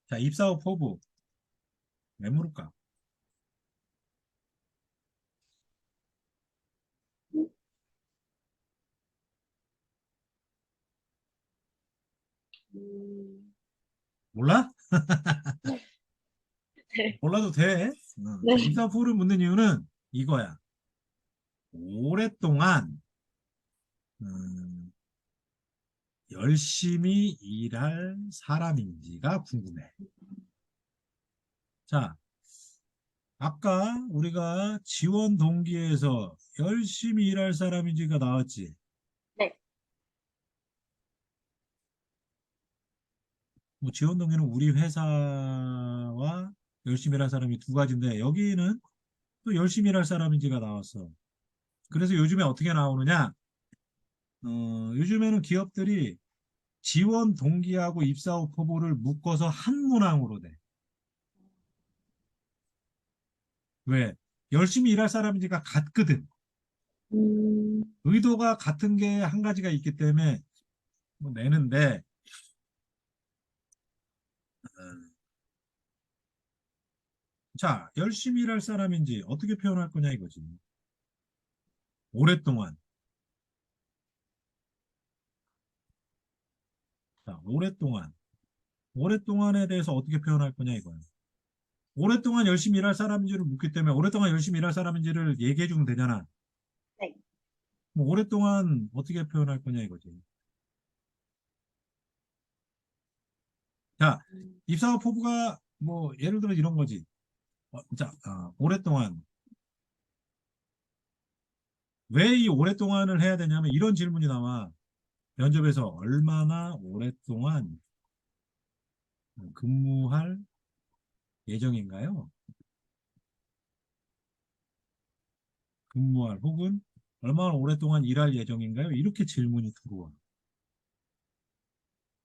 자, 입사 후 포부. 왜 물을까? 음, 몰라? 네. 몰라도 돼. 자, 네. 입사 후 포부를 묻는 이유는 이거야. 오랫동안 음, 열심히 일할 사람인지가 궁금해. 자, 아까 우리가 지원 동기에서 열심히 일할 사람인지가 나왔지. 네. 뭐 지원 동기는 우리 회사와 열심히 일할 사람이 두 가지인데 여기는 또 열심히 일할 사람인지가 나왔어. 그래서 요즘에 어떻게 나오느냐? 요즘에는 기업들이 지원 동기하고 입사 후 포부를 묶어서 한 문항으로 돼. 왜? 열심히 일할 사람인지가 같거든. 음, 의도가 같은 게 한 가지가 있기 때문에 뭐 내는데, 어, 자, 열심히 일할 사람인지 어떻게 표현할 거냐 이거지. 오랫동안. 자, 오랫동안. 오랫동안에 대해서 어떻게 표현할 거냐 이거야. 오랫동안 열심히 일할 사람인지를 묻기 때문에 오랫동안 열심히 일할 사람인지를 얘기해 주면 되잖아. 네. 뭐 오랫동안 어떻게 표현할 거냐 이거지. 자, 음, 입사와 포부가 뭐 예를 들어 이런 거지. 자, 오랫동안 왜 이 오랫동안을 해야 되냐면 이런 질문이 나와. 면접에서 얼마나 오랫동안 근무할 예정인가요? 근무할 혹은 얼마나 오랫동안 일할 예정인가요? 이렇게 질문이 들어와.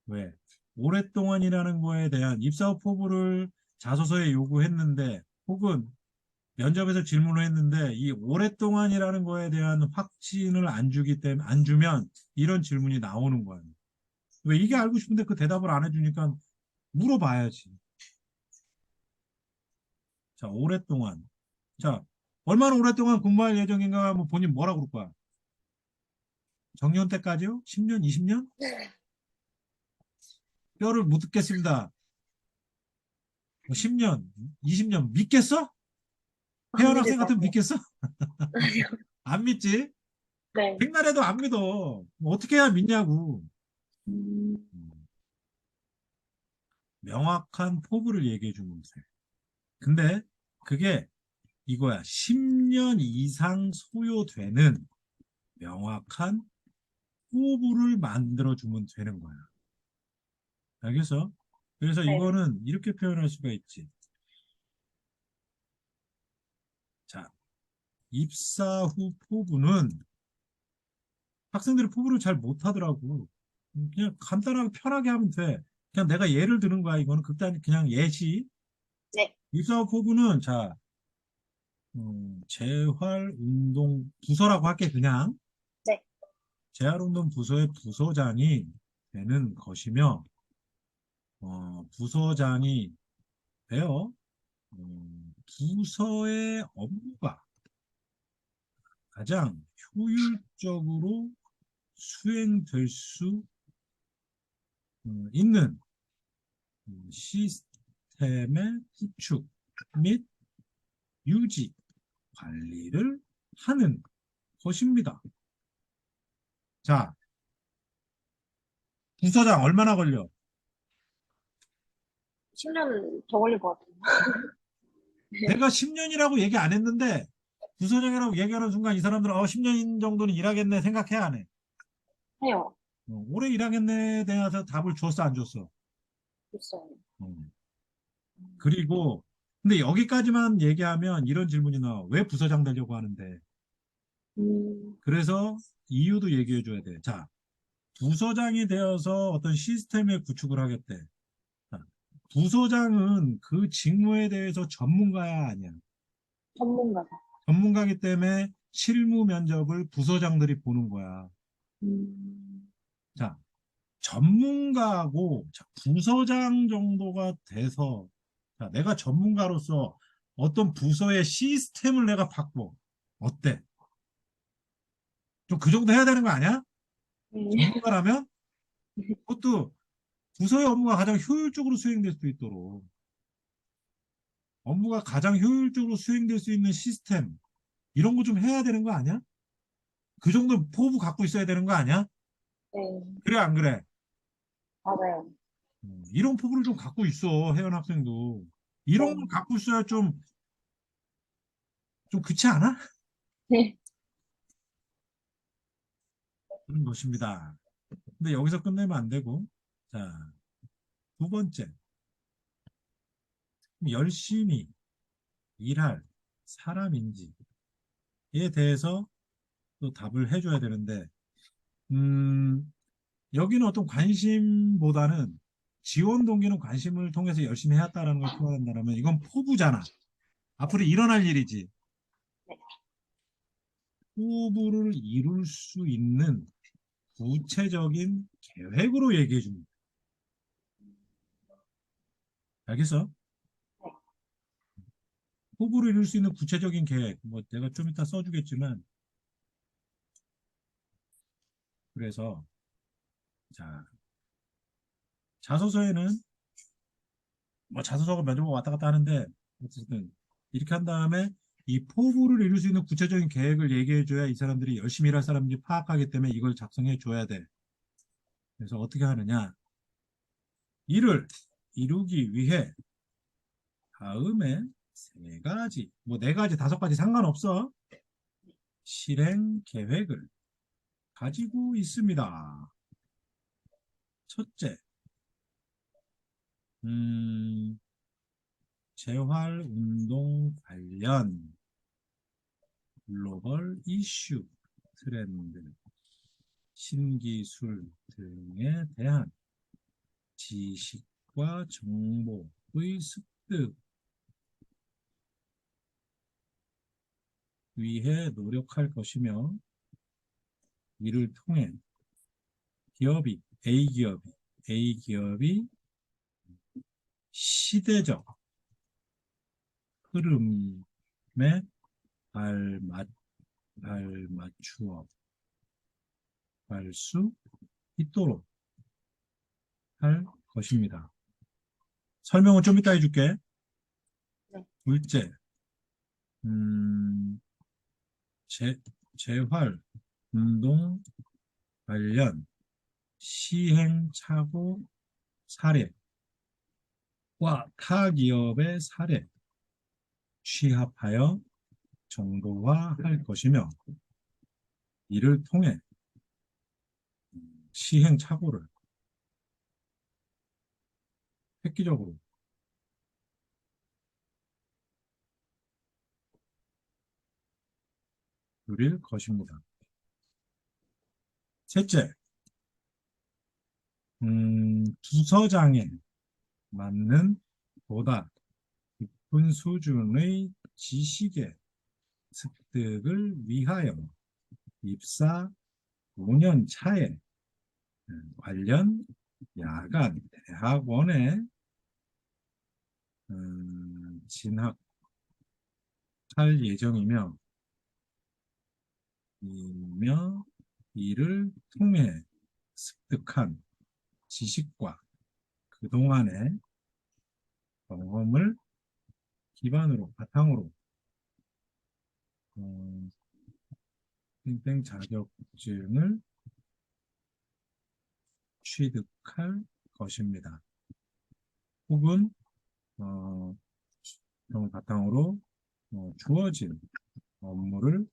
왜? 오랫동안이라는 거에 대한 입사 후 포부를 자소서에 요구했는데 혹은 면접에서 질문을 했는데 이 오랫동안이라는 거에 대한 확신을 안 주기 때문에 안 주면 이런 질문이 나오는 거예요. 왜 이게 알고 싶은데 그 대답을 안 해주니까 물어봐야지. 자, 오랫동안. 자, 얼마나 오랫동안 근무할 예정인가 하면 본인 뭐라고 그럴 거야? 정년 때까지요? 10년, 20년? 뼈를 못 듣겠습니다. 뭐 10년, 20년 믿겠어? 안 혜연 믿을 학생 것 같으면 같아요. 믿겠어? 아니요. 안 믿지? 네. 백날해도 안 믿어. 뭐 어떻게 해야 믿냐고. 음, 음, 명확한 포부를 얘기해 주면 돼. 근데 그게 이거야. 10년 이상 소요되는 명확한 포부를 만들어 주면 되는 거야. 알겠어? 그래서 네. 이거는 이렇게 표현할 수가 있지. 자, 입사 후 포부는 학생들이 포부를 잘 못하더라고. 그냥 간단하게 편하게 하면 돼. 그냥 내가 예를 드는 거야. 이거는 극단 그냥 예시. 네. 입사 후 포부는 자, 재활운동 부서라고 할게 그냥. 네. 재활운동 부서의 부서장이 되는 것이며, 부서장이 되어 부서의 업무가 가장 효율적으로 수행될 수 있는 시스템의 구축 및 유지, 관리를 하는 것입니다. 자, 부서장 얼마나 걸려? 10년 더 걸릴 것 같아요. 내가 10년이라고 얘기 안 했는데 부서장이라고 얘기하는 순간 이 사람들은 10년 정도는 일하겠네 생각해야 하네. 해요. 오래 일하겠네에 대해서 답을 줬어 안 줬어? 있어요. 어. 그리고 근데 여기까지만 얘기하면 이런 질문이 나와. 왜 부서장 되려고 하는데? 음, 그래서 이유도 얘기해 줘야 돼. 자, 부서장이 되어서 어떤 시스템의 구축을 하겠대. 자, 부서장은 그 직무에 대해서 전문가야 아니야. 전문가가. 전문가기 때문에 실무 면접을 부서장들이 보는 거야. 음, 자, 전문가고 자, 부서장 정도가 돼서 자, 내가 전문가로서 어떤 부서의 시스템을 내가 바꿔. 어때? 좀 그 정도 해야 되는 거 아니야? 음, 전문가라면? 그것도 부서의 업무가 가장 효율적으로 수행될 수 있도록 업무가 가장 효율적으로 수행될 수 있는 시스템 이런 거 좀 해야 되는 거 아니야? 그 정도 포부 갖고 있어야 되는 거 아니야? 네, 그래 안 그래? 맞아요. 이런 포부를 좀 갖고 있어 혜연 학생도 이런 걸 네, 갖고 있어야 좀 그렇지 않아? 네, 그런 것입니다. 근데 여기서 끝내면 안 되고 자, 두 번째 열심히 일할 사람인지에 대해서 또 답을 해줘야 되는데 음, 여기는 어떤 관심보다는 지원 동기는 관심을 통해서 열심히 해왔다라는 걸 표현한다면 이건 포부잖아. 앞으로 일어날 일이지. 네. 포부를 이룰 수 있는 구체적인 계획으로 얘기해 줍니다. 알겠어? 네. 포부를 이룰 수 있는 구체적인 계획. 뭐 내가 좀 이따 써주겠지만 그래서 자 자소서에는 뭐 자소서가 면접을 왔다 갔다 하는데 어쨌든 이렇게 한 다음에 이 포부를 이룰 수 있는 구체적인 계획을 얘기해 줘야 이 사람들이 열심히 일할 사람인지 파악하기 때문에 이걸 작성해 줘야 돼. 그래서 어떻게 하느냐? 이를 이루기 위해 다음에 세 가지, 뭐 네 가지, 다섯 가지 상관없어. 실행 계획을 가지고 있습니다. 첫째, 음, 재활 운동 관련 글로벌 이슈, 트렌드, 신기술 등에 대한 지식과 정보의 습득 위해 노력할 것이며 이를 통해 A기업이 시대적 흐름에 발맞, 발맞추어 갈 수 있도록 할 것입니다. 설명은 좀 이따 해줄게. 네. 둘째, 재, 재활, 운동 관련 시행착오 사례와 타 기업의 사례 취합하여 정보화할 것이며 이를 통해 시행착오를 획기적으로 줄일 것입니다. 셋째, 부서장에 맞는 보다 깊은 수준의 지식의 습득을 위하여 입사 5년 차에 관련 야간 대학원에 진학할 예정이며 이를 통해 습득한 지식과 그동안의 경험을 기반으로 바탕으로 땡땡 자격증을 취득할 것입니다. 혹은 경험 바탕으로 주어진 업무를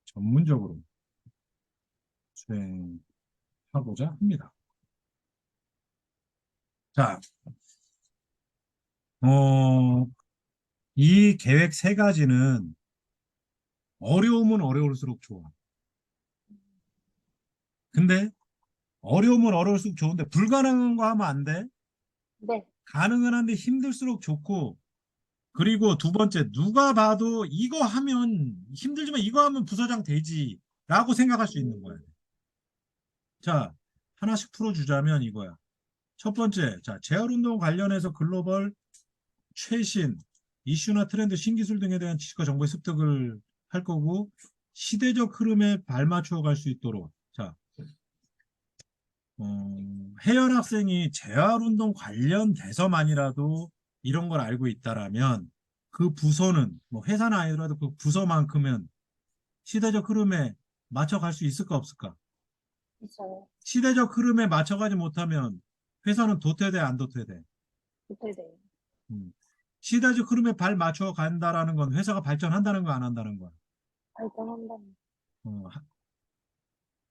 전문적으로 수행하고자 합니다. 자, 이 계획 세 가지는 어려우면 어려울수록 좋아. 근데 어려우면 어려울수록 좋은데 불가능한 거 하면 안 돼. 네. 가능은 한데 힘들수록 좋고 그리고 두 번째 누가 봐도 이거 하면 힘들지만 이거 하면 부서장 되지 라고 생각할 수 있는 거야. 자, 하나씩 풀어주자면 이거야. 첫 번째, 자, 재활운동 관련해서 글로벌 최신 이슈나 트렌드, 신기술 등에 대한 지식과 정보의 습득을 할 거고, 시대적 흐름에 발맞추어 갈 수 있도록. 자, 혜연 학생이 재활운동 관련돼서만이라도 이런 걸 알고 있다라면 그 부서는 뭐 회사는 아니더라도 그 부서만큼은 시대적 흐름에 맞춰갈 수 있을까 없을까? 있어요. 시대적 흐름에 맞춰가지 못하면 회사는 도태돼 안 도태돼? 도태돼요. 음. 시대적 흐름에 발 맞춰 간다라는 건 회사가 발전한다는 거 안 한다는 거야. 발전한다는. 어,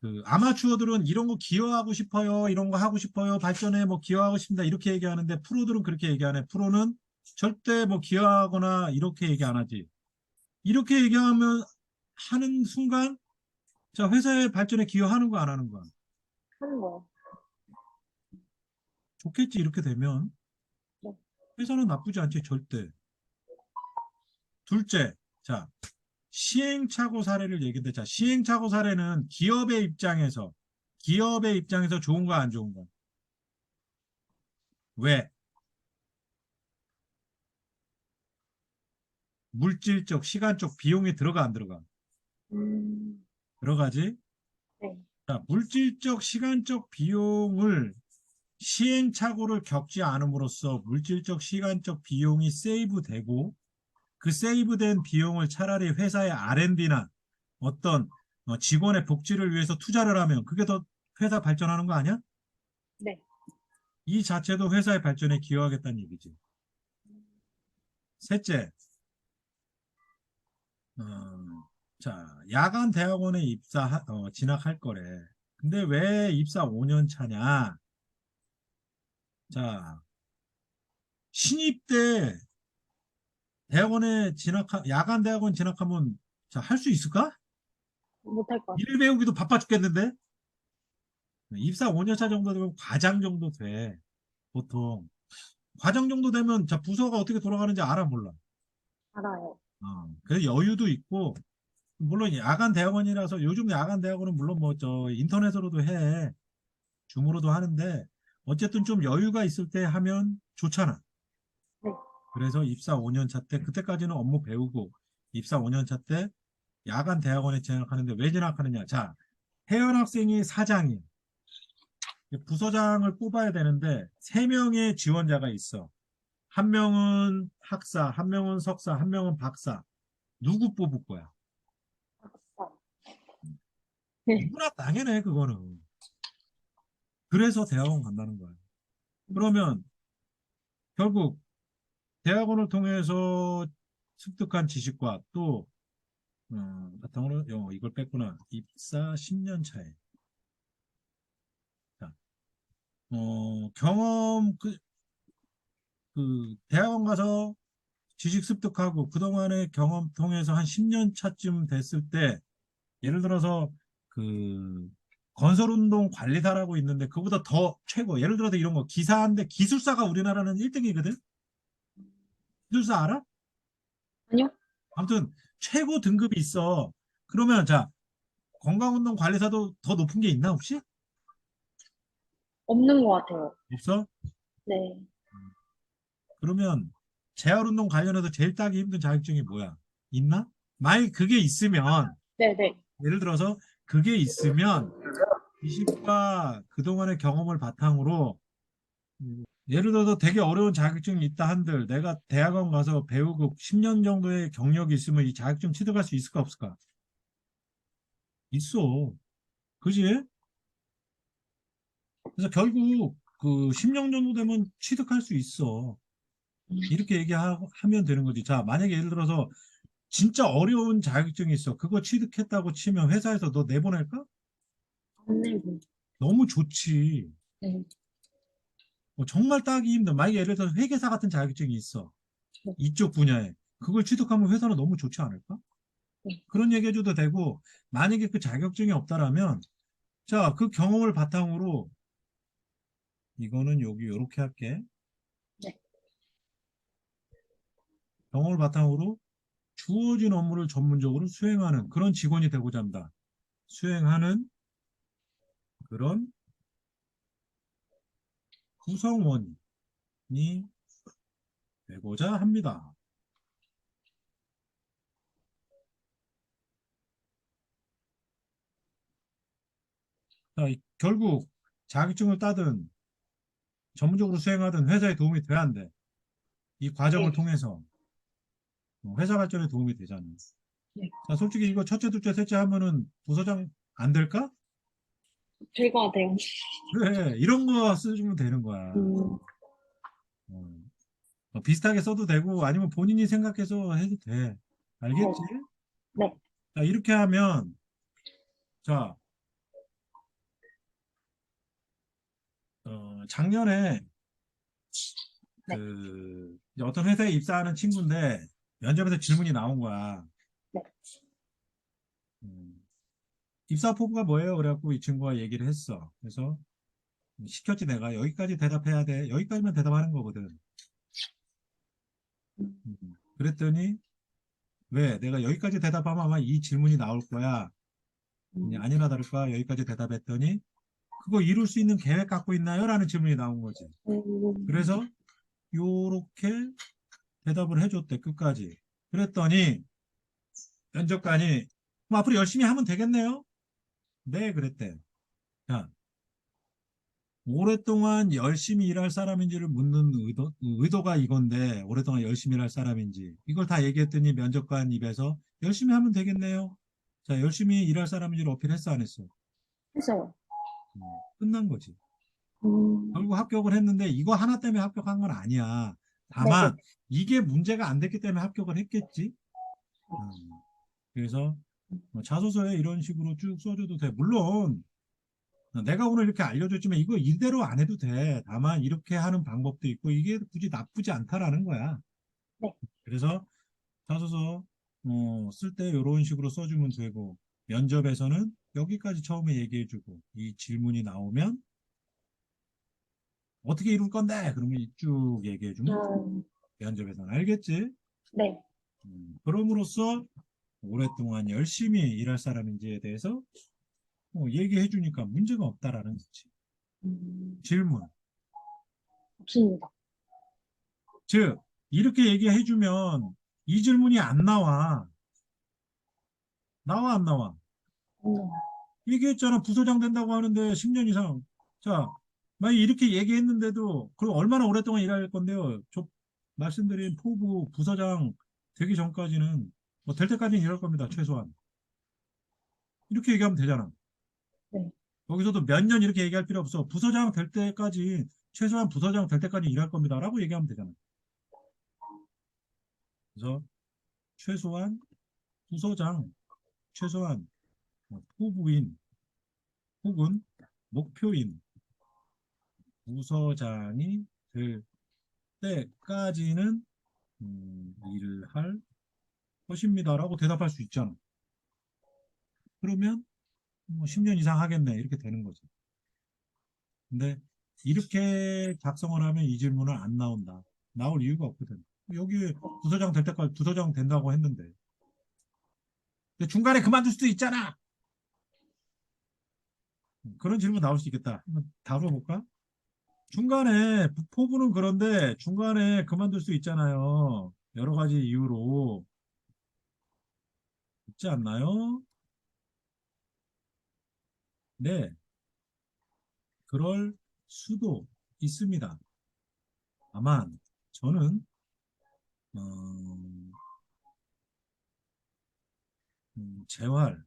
그 아마추어들은 이런 거 기여하고 싶어요, 이런 거 하고 싶어요, 발전에 뭐 기여하고 싶다 이렇게 얘기하는데 프로들은 그렇게 얘기 안 해. 프로는 절대 뭐 기여하거나 이렇게 얘기 안 하지. 이렇게 얘기하면 하는 순간 자 회사의 발전에 기여하는 거 안 하는 거야. 하는 거예요. 좋겠지 이렇게 되면 네. 회사는 나쁘지 않지 절대. 둘째, 자 시행착오 사례를 얘기했는데 자 시행착오 사례는 기업의 입장에서 좋은가 안 좋은가? 왜? 물질적, 시간적 비용이 들어가 안 들어가? 음, 들어가지? 네. 자, 물질적, 시간적 비용을 시행착오를 겪지 않음으로써 물질적, 시간적 비용이 세이브되고 그 세이브된 비용을 차라리 회사의 R&D나 어떤 직원의 복지를 위해서 투자를 하면 그게 더 회사 발전하는 거 아니야? 네. 이 자체도 회사의 발전에 기여하겠다는 얘기지. 셋째, 자, 야간 대학원에 진학할 거래. 근데 왜 입사 5년 차냐? 자, 신입 때 야간 대학원 진학하면, 자, 할 수 있을까? 못할 것 같아요. 일 배우기도 바빠 죽겠는데? 입사 5년 차 정도 되면 과장 정도 돼. 보통. 과장 정도 되면, 자, 부서가 어떻게 돌아가는지 알아, 몰라. 알아요. 그래서 여유도 있고, 물론 야간 대학원이라서 요즘 야간 대학원은 물론 뭐 저 인터넷으로도 해. 줌으로도 하는데 어쨌든 좀 여유가 있을 때 하면 좋잖아. 네. 그래서 입사 5년 차 때 그때까지는 업무 배우고 입사 5년 차 때 야간 대학원에 진학하는데 왜 진학하느냐? 자, 혜연 학생이 사장이 부서장을 뽑아야 되는데 세 명의 지원자가 있어. 한 명은 학사, 한 명은 석사, 한 명은 박사. 누구 뽑을 거야? 박사. 네. 누구나 당연해 그거는. 그래서 대학원 간다는 거야. 그러면 결국 대학원을 통해서 습득한 지식과 또 바탕으로 이걸 뺐구나. 입사 10년 차에. 자, 경험 그 대학원 가서 지식 습득하고 그동안의 경험 통해서 한 10년 차쯤 됐을 때 예를 들어서 그 건설운동 관리사라고 있는데 그보다 더 최고 예를 들어서 이런 거 기사인데 기술사가 우리나라는 1등이거든. 기술사 알아? 아니요? 아무튼 최고 등급이 있어. 그러면 자 건강운동 관리사도 더 높은 게 있나 혹시? 없는 것 같아요. 없어? 네. 그러면 재활운동 관련해서 제일 따기 힘든 자격증이 뭐야? 있나? 만약 그게 있으면 네네. 예를 들어서 그게 있으면 지식과 그동안의 경험을 바탕으로 예를 들어서 되게 어려운 자격증이 있다 한들 내가 대학원 가서 배우고 10년 정도의 경력이 있으면 이 자격증 취득할 수 있을까 없을까? 있어. 그지? 그래서 결국 그 10년 정도 되면 취득할 수 있어. 이렇게 얘기하면 되는 거지. 자, 만약에 예를 들어서 진짜 어려운 자격증이 있어. 그거 취득했다고 치면 회사에서 너 내보낼까? 안 내고. 너무 좋지. 네. 정말 따기 힘든. 만약에 예를 들어서 회계사 같은 자격증이 있어. 네. 이쪽 분야에. 그걸 취득하면 회사는 너무 좋지 않을까? 네. 그런 얘기 해줘도 되고, 만약에 그 자격증이 없다라면, 자, 그 경험을 바탕으로, 이거는 여기 이렇게 할게. 네. 경험을 바탕으로 주어진 업무를 전문적으로 수행하는 그런 직원이 되고자 한다. 수행하는 그런 구성원이 되고자 합니다. 자, 결국 자격증을 따든 전문적으로 수행하든 회사에 도움이 돼야 한대. 이 과정을 네. 통해서 회사 발전에 도움이 되잖아. 네. 자, 솔직히 이거 첫째, 둘째, 셋째 하면은 부서장 안 될까? 될 것 같아요. 그래, 이런 거 써주면 되는 거야. 음, 어, 비슷하게 써도 되고 아니면 본인이 생각해서 해도 돼. 네. 알겠지? 네. 자, 이렇게 하면 자, 작년에 네. 이제 어떤 회사에 입사하는 친구인데 면접에서 질문이 나온 거야. 네. 음, 입사 포부가 뭐예요? 그래갖고 이 친구가 얘기를 했어. 그래서 시켰지 내가 여기까지 대답해야 돼. 여기까지만 대답하는 거거든. 그랬더니 왜? 내가 여기까지 대답하면 아마 이 질문이 나올 거야. 음, 아니나 다를까 여기까지 대답했더니 그거 이룰 수 있는 계획 갖고 있나요? 라는 질문이 나온 거지. 음, 그래서 요렇게 대답을 해줬대 끝까지. 그랬더니 면접관이 그럼 앞으로 열심히 하면 되겠네요? 네, 그랬대. 자, 오랫동안 열심히 일할 사람인지를 묻는 의도가 이건데, 오랫동안 열심히 일할 사람인지. 이걸 다 얘기했더니 면접관 입에서 열심히 하면 되겠네요. 자, 열심히 일할 사람인지를 어필했어, 안 했어? 했어요. 끝난 거지. 음, 결국 합격을 했는데 이거 하나 때문에 합격한 건 아니야. 네네. 다만 이게 문제가 안 됐기 때문에 합격을 했겠지. 음, 그래서 뭐 자소서에 이런 식으로 쭉 써줘도 돼. 물론 내가 오늘 이렇게 알려줬지만 이거 이대로 안 해도 돼. 다만 이렇게 하는 방법도 있고 이게 굳이 나쁘지 않다라는 거야. 네. 그래서 자소서 쓸 때 이런 식으로 써주면 되고 면접에서는 여기까지 처음에 얘기해주고 이 질문이 나오면 어떻게 이룰 건데? 그러면 쭉 얘기해주면 음, 면접에서는 알겠지? 네. 그럼으로써 오랫동안 열심히 일할 사람인지에 대해서 얘기해 주니까 문제가 없다라는 거지. 질문. 없습니다. 즉, 이렇게 얘기해 주면 이 질문이 안 나와. 나와, 안 나와? 음, 얘기했잖아. 부서장 된다고 하는데 10년 이상. 자, 만약 이렇게 얘기했는데도 그럼 얼마나 오랫동안 일할 건데요? 저 말씀드린 포부 부서장 되기 전까지는 뭐 될 때까지는 일할 겁니다. 최소한. 이렇게 얘기하면 되잖아. 네. 여기서도 몇 년 이렇게 얘기할 필요 없어. 부서장 될 때까지, 최소한 부서장 될 때까지 일할 겁니다. 라고 얘기하면 되잖아. 그래서 최소한 부서장, 최소한 후보인 혹은 목표인 부서장이 될 때까지는 일을 할 것입니다. 라고 대답할 수 있잖아. 그러면 뭐 10년 이상 하겠네. 이렇게 되는 거지. 근데 이렇게 작성을 하면 이 질문은 안 나온다. 나올 이유가 없거든. 여기 부서장 될 때까지 부서장 된다고 했는데. 근데 중간에 그만둘 수도 있잖아. 그런 질문 나올 수 있겠다. 한번 다뤄볼까? 중간에 포부는 그런데 중간에 그만둘 수 있잖아요. 여러 가지 이유로 있지 않나요? 네, 그럴 수도 있습니다. 다만 저는 어, 재활,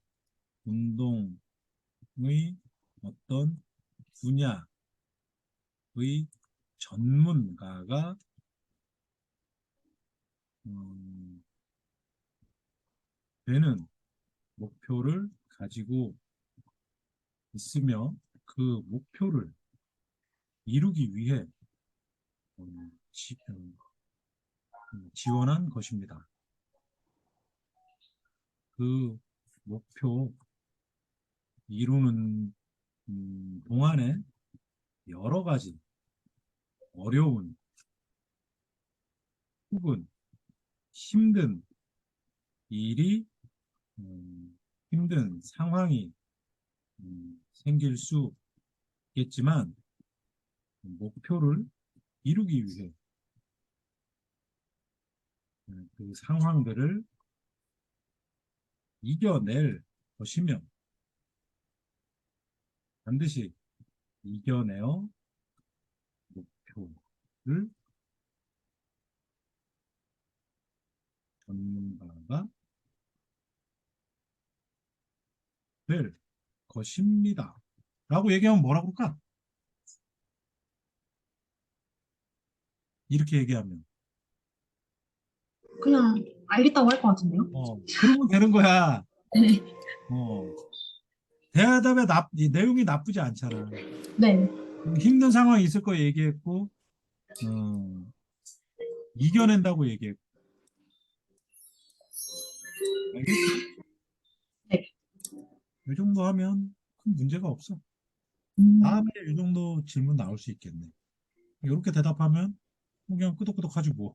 운동의 어떤 분야의 전문가가 음, 되는 목표를 가지고 있으며 그 목표를 이루기 위해 지원한 것입니다. 그 목표 이루는 동안에 여러 가지 어려운 혹은 힘든 일이 힘든 상황이 생길 수 있겠지만 목표를 이루기 위해 그 상황들을 이겨낼 것이며 반드시 이겨내어 목표를 전문가가 될 것입니다. 라고 얘기하면 뭐라 그럴까? 이렇게 얘기하면 그냥 알겠다고 할 것 같은데요? 그러면 되는 거야. 네. 어, 이 내용이 나쁘지 않잖아. 네. 힘든 상황이 있을 거 얘기했고, 어, 이겨낸다고 얘기했고. 알겠지? 네. 이 정도 하면 큰 문제가 없어. 음, 다음에 이 정도 질문 나올 수 있겠네. 이렇게 대답하면 그냥 끄덕끄덕하지 뭐.